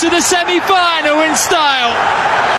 to the semi-final in style.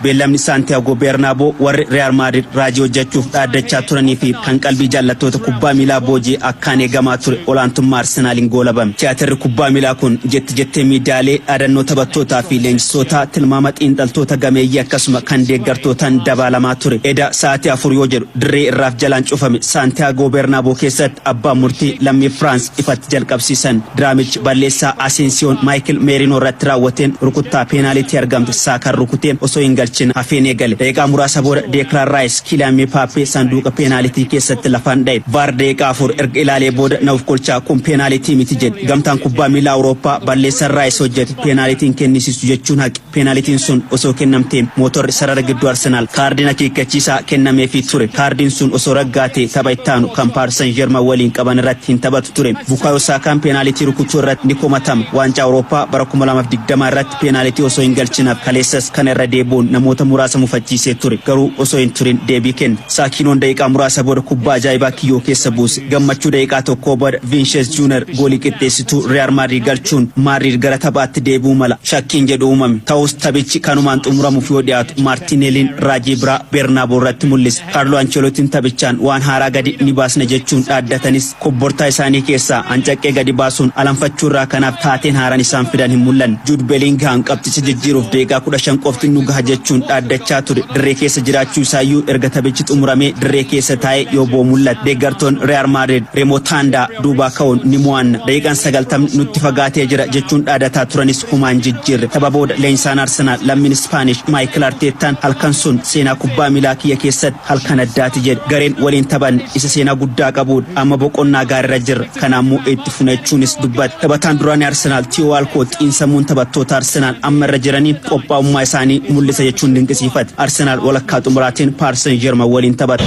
Beellamni Santiago Bernabéu warri Real Madrid raajii hojjechuuf dhaaddachaa turanii fi kan qalbii jaallattoota kubbaa miilaa boojii akkaan eegamaa ture olaantummaa Arsenaaliin goolabame. Tiyaatarri kubbaa miilaa kun jettee miidiyaalee dhaadannoo taphattootaa fi leenjisoota tilmaama xiinxaltoota gameeyyii akkasuma kan deeggartootaan dabalamaa ture. Eda sa'aatii 4 yoo jedhu dirree irraaf jalaan cufame Santiago Bernabéu keessatti abbaan murtii lammii France ifatti jalqabsiisan. Diraamichi balleessaa Asensio Michael Merino irratti raawwateen rukuttaa peenaalitii argamte saakan rukuteen osoo hin galchin hafeen eegale. Daqiiqaa muraasa booda Declan Rice Kylian Mbappé sanduuqa peenaalitii keessatti lafaan dha'e. VAR daqiiqaa 4 erga ilaalee booda naaf kolchaa kun peenaalitii miti jedhe. Gamtaan kubbaa miilaa Awurooppaa balleessaa Rice hojjete peenaalitiin kennisiisu jechuun haqe. Peenaalitiin sun osoo kennamteen mootorri sarara gidduu Arsenaal kaardiin akeekkachiisaa kennameefii ture. Kaardiin sun osoo raggaatee tapha ittaanu kan Paris Saint-Germain waliin qaban irratti hin taphatu ture. Bukayo Saakaan peenaalitii rukutuu irratti ni komatama. Waancaa Awurooppaa bara 2020 irratti peenaalitii osoo hin galchinaaf kaleessas kan irra deebuun namoota muraasa mufachiisee ture. Garuu osoo hin turin deebii kenne. Saakinoon daqiiqaa muraasa booda kubbaa ajaa'ibaa kiyyoo keessa buuse. Gammachuu daqiiqaa tokko booda Vinicius Junior goolii qixxeessituu Real Madrid galchuun Madrid gara taphaatti deebi'uu mala shakkiin jedhu uumame. Ta'us taphichi kanumaan xumuramuuf yoo dhiyaatu Martinelliin raajii biraa Bernabéu irratti mul'ise. Carlo Ancelottiin taphichaan waan haaraa gadi ni baasna jechuun dhaaddatanis kobbortaa isaanii keessaa hancaqqee gadi baasuun alanfachuurraa kanaaf taateen haaraan isaan fidan hin mul'anne. Jude Bellingham qabxicha jijjiiruuf daqiiqaa 15 qofti nu gaha jechuun dhaaddachaa ture. Dirree keessa jiraachuu isaayyuu erga taphichi xumuramee dirree keessa taa'ee yoo boo mul'ate. Deeggartoon Real Madrid remotaandaa duubaa ka'uun ni mo'anna. Daqiiqaan 90 nutti fagaatee jira jechuun dhaadataa turanis humaan jijjiirre. Tapha booda leenjisaan Arsenaal lammiin Spanish Michael Artetaan halkan sun seenaa kubbaa miilaa kiyya keessatti halkan addaati jedhe. Gareen waliin taphan isa seenaa guddaa qabuudha. Amma boqonnaa gaariirra jirra. Kanaammoo itti funachuunis dubbate. Taphataan duraanii Arsenaal Theo Walcott xiinsammuun taphattoota Arsenaal amma irra jiranii qophaa'ummaa isaanii mul'isa jechuun dinqisiifate. Arsenaal walakkaa xumuraatiin Paris Saint-Germain waliin taphata.